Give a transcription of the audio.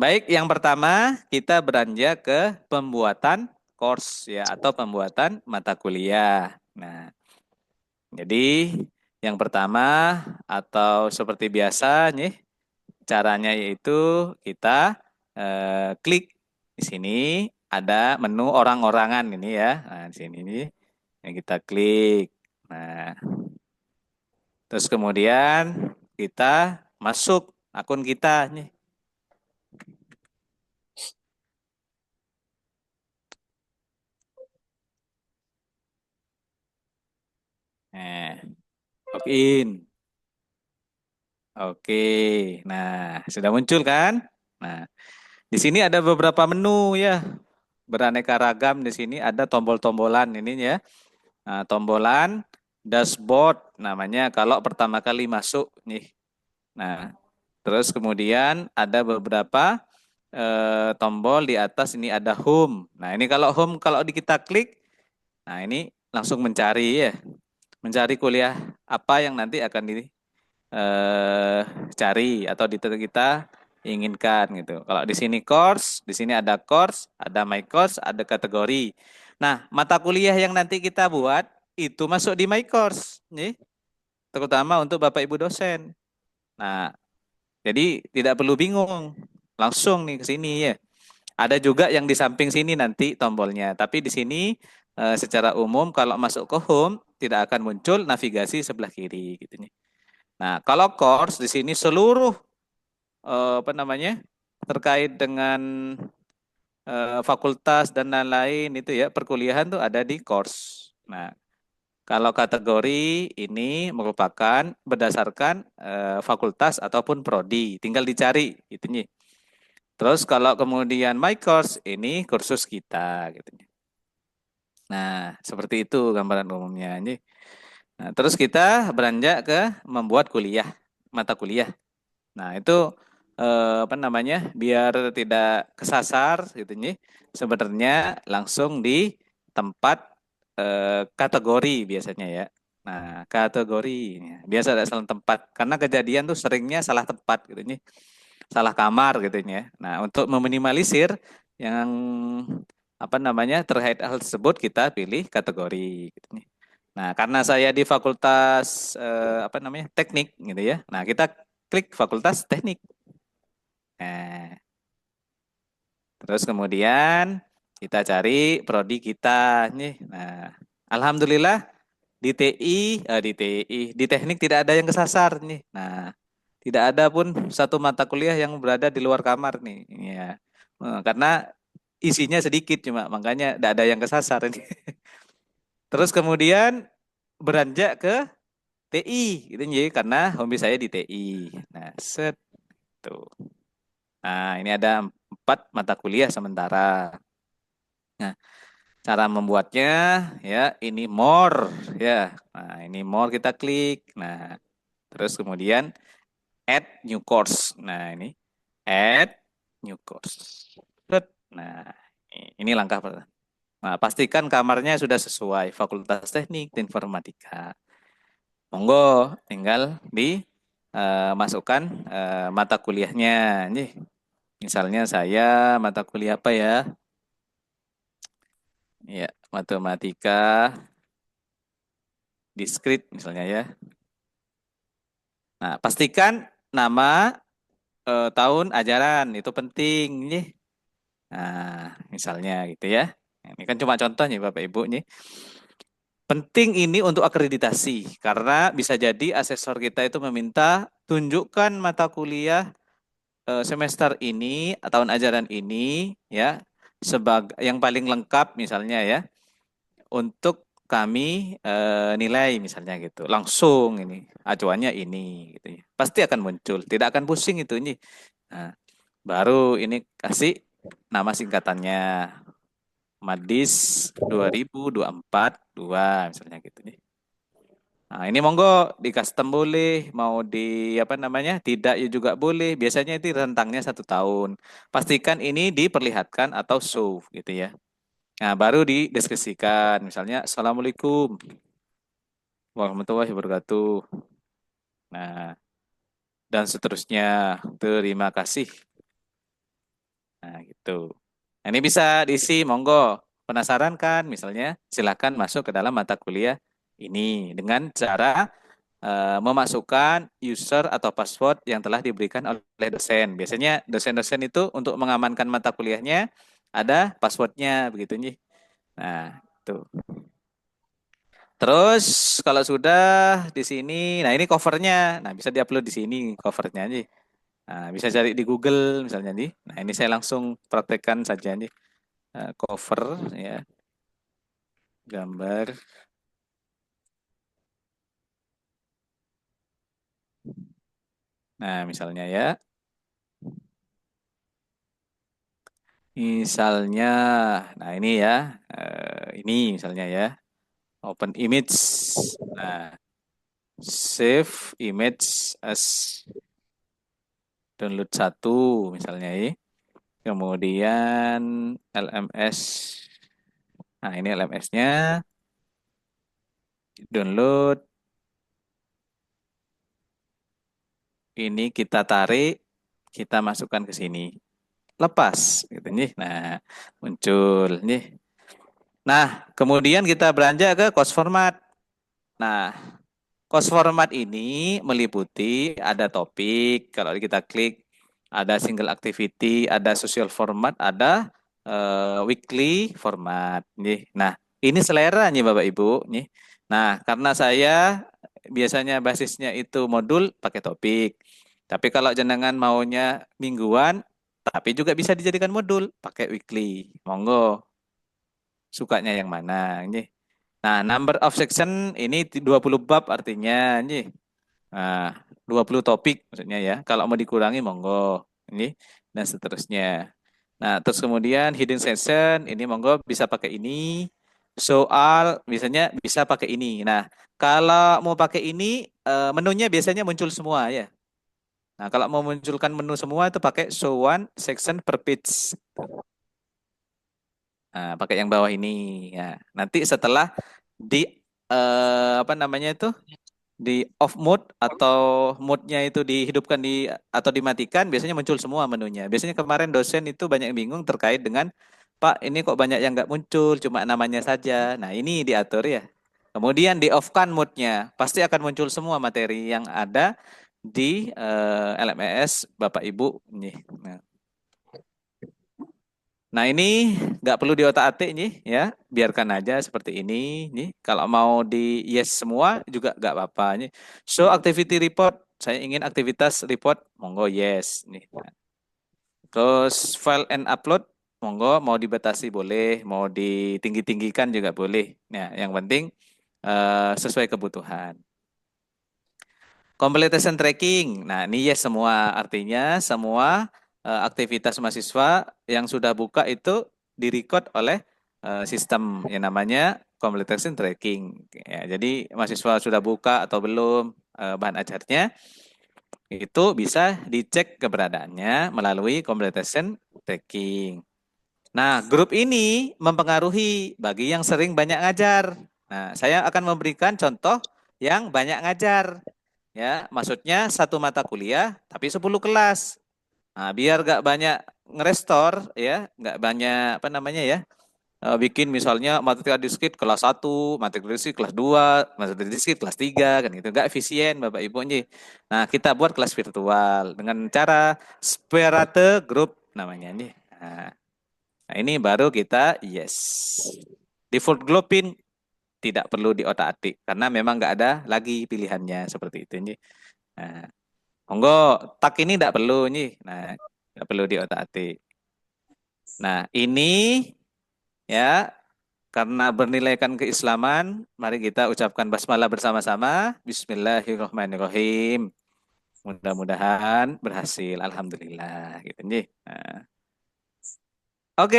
Baik, yang pertama kita beranjak ke pembuatan course ya atau pembuatan mata kuliah. Nah, jadi yang pertama atau seperti biasa nih caranya yaitu kita klik di sini ada menu orang-orangan ini ya. Nah, di sini nih yang kita klik. Nah, terus kemudian kita masuk akun kita nih. Nah, login. Oke, nah sudah muncul kan? Nah, di sini ada beberapa menu ya, beraneka ragam di sini ada tombol-tombolan ini ya. Nah, tombolan dashboard namanya kalau pertama kali masuk nih. Nah, terus kemudian ada beberapa tombol di atas ini ada home. Nah, ini kalau home kalau kita klik, nah ini langsung mencari ya, mencari kuliah apa yang nanti akan eh, cari atau kita inginkan gitu. Kalau di sini course, di sini ada my course, ada kategori. Nah, mata kuliah yang nanti kita buat itu masuk di my course, nih, terutama untuk Bapak Ibu dosen. Nah, jadi tidak perlu bingung, langsung nih ke sini ya. Ada juga yang di samping sini nanti tombolnya, tapi di sini secara umum kalau masuk ke home tidak akan muncul navigasi sebelah kiri gitu nih. Nah, kalau course di sini seluruh apa namanya terkait dengan fakultas dan lain-lain itu ya perkuliahan tuh ada di course. Nah, kalau kategori ini merupakan berdasarkan fakultas ataupun prodi, tinggal dicari gitu nih. Terus kalau kemudian my course ini kursus kita gitu. Nah, seperti itu gambaran umumnya. Nah, terus kita beranjak ke membuat kuliah, mata kuliah. Nah, itu apa namanya? Biar tidak kesasar gitu nih. Sebenarnya langsung di tempat kategori biasanya ya. Nah, kategori biasa ada salah tempat karena kejadian tuh seringnya salah tempat gitu nih. Salah kamar gitu ya. Nah, untuk meminimalisir yang apa namanya? Terkait hal tersebut kita pilih kategori gitu nih. Nah, karena saya di fakultas apa namanya? Teknik gitu ya. Nah, kita klik fakultas teknik. Nah, terus kemudian kita cari prodi kita nih. Nah, alhamdulillah di TI, di teknik tidak ada yang kesasar nih. Nah, tidak ada pun satu mata kuliah yang berada di luar kamar nih. Ya. Karena isinya sedikit cuma makanya tidak ada yang kesasar ini. Terus kemudian beranjak ke TI gitu ya karena hobi saya di TI. Nah, set tuh. Nah, ini ada 4 mata kuliah sementara. Nah, cara membuatnya ya ini more ya. Nah, ini more kita klik. Nah, terus kemudian add new course. Nah, ini add new course. Set. Nah, ini langkah pertama. Nah, pastikan kamarnya sudah sesuai Fakultas Teknik dan Informatika. Monggo tinggal di masukkan mata kuliahnya. Nih, misalnya saya mata kuliah apa ya? Ya, matematika diskrit misalnya ya. Nah, pastikan nama tahun ajaran itu penting nih. Nah, misalnya gitu ya. Ini kan cuma contohnya Bapak Ibu nih. Penting ini untuk akreditasi karena bisa jadi asesor kita itu meminta tunjukkan mata kuliah semester ini tahun ajaran ini ya sebagai yang paling lengkap misalnya ya untuk kami nilai misalnya gitu. Langsung ini acuannya ini gitu ya. Pasti akan muncul, tidak akan pusing itu ini. Nah, baru ini kasih nama singkatannya Madis 2024 2 misalnya gitu nih. Nah, ini monggo di custom boleh, mau di apa namanya, tidak ya juga boleh. Biasanya itu rentangnya 1 tahun. Pastikan ini diperlihatkan atau show gitu ya. Nah, baru dideskripsikan. Misalnya, Assalamualaikum warahmatullahi wabarakatuh. Nah, dan seterusnya. Terima kasih. Tuh. Nah, ini bisa diisi, monggo. Penasaran kan? Misalnya, silakan masuk ke dalam mata kuliah ini dengan cara memasukkan user atau password yang telah diberikan oleh dosen. Biasanya dosen-dosen itu untuk mengamankan mata kuliahnya ada passwordnya, begitu nih. Nah, tuh. Terus kalau sudah di sini, nah ini covernya, nah bisa diupload di sini covernya nih. Nah, bisa cari di Google misalnya nih. Nah, ini saya langsung praktekkan saja nih. Cover ya, gambar. Nah, misalnya ya. Misalnya, nah ini ya, ini misalnya ya, open image. Nah, save image as download satu misalnya ya. Kemudian LMS. Nah, ini LMS-nya download. Ini kita tarik, kita masukkan ke sini. Lepas gitu nih. Nah, muncul nih. Nah, kemudian kita beranjak ke course format. Nah, course format ini meliputi ada topik, kalau kita klik ada single activity, ada social format, ada weekly format. Nih. Nah, ini selera nih Bapak Ibu. Nih. Nah, karena saya biasanya basisnya itu modul pakai topik. Tapi kalau jenengan maunya mingguan, tapi juga bisa dijadikan modul pakai weekly. Monggo, sukanya yang mana? Nih. Nah, number of section ini 20 bab artinya nih. Nah, 20 topik maksudnya ya. Kalau mau dikurangi monggo. Ini dan seterusnya. Nah, terus kemudian hidden session ini monggo bisa pakai ini. Soal misalnya bisa pakai ini. Nah, kalau mau pakai ini menunya biasanya muncul semua ya. Nah, kalau mau munculkan menu semua itu pakai show one section per page. Nah, pakai yang bawah ini. Ya, nanti setelah di apa namanya itu di off mode atau mode-nya itu dihidupkan di atau dimatikan, biasanya muncul semua menunya. Biasanya kemarin dosen itu banyak yang bingung terkait dengan Pak, ini kok banyak yang nggak muncul, cuma namanya saja. Nah, ini diatur ya. Kemudian di off-kan mode-nya, pasti akan muncul semua materi yang ada di LMS Bapak Ibu nih. Nah, ini nggak perlu diotak-atik nih ya, biarkan aja seperti ini nih. Kalau mau di yes semua juga nggak apa-apa nih. Show activity report, saya ingin aktivitas report, monggo yes nih. Terus file and upload, monggo mau dibatasi boleh, mau ditinggi-tinggikan juga boleh. Nah, yang penting sesuai kebutuhan. Completion tracking. Nah, ini yes semua. Artinya semua aktivitas mahasiswa yang sudah buka itu direcord oleh sistem yang namanya completion tracking. Ya, jadi mahasiswa sudah buka atau belum bahan ajarnya itu bisa dicek keberadaannya melalui completion tracking. Nah, grup ini mempengaruhi bagi yang sering banyak ngajar. Nah, saya akan memberikan contoh yang banyak ngajar. Ya, maksudnya satu mata kuliah tapi 10 kelas. Nah, biar gak banyak ngerestor ya, gak banyak apa namanya ya, bikin misalnya materi diskrit kelas satu, materi diskrit kelas 2, materi diskrit kelas 3 kan gitu. Gak efisien Bapak Ibu nih. Nah, kita buat kelas virtual dengan cara separate group namanya nih. Nah, ini baru kita yes. Default grouping tidak perlu diotak-atik karena memang nggak ada lagi pilihannya seperti itu nih. Nah, monggo tag ini tidak perlu nih. Nah, tidak perlu diotak-atik. Nah, ini ya karena bernilaikan keislaman, mari kita ucapkan basmalah bersama-sama. Bismillahirrahmanirrahim. Mudah-mudahan berhasil. Alhamdulillah. Gitu nih. Nah, oke.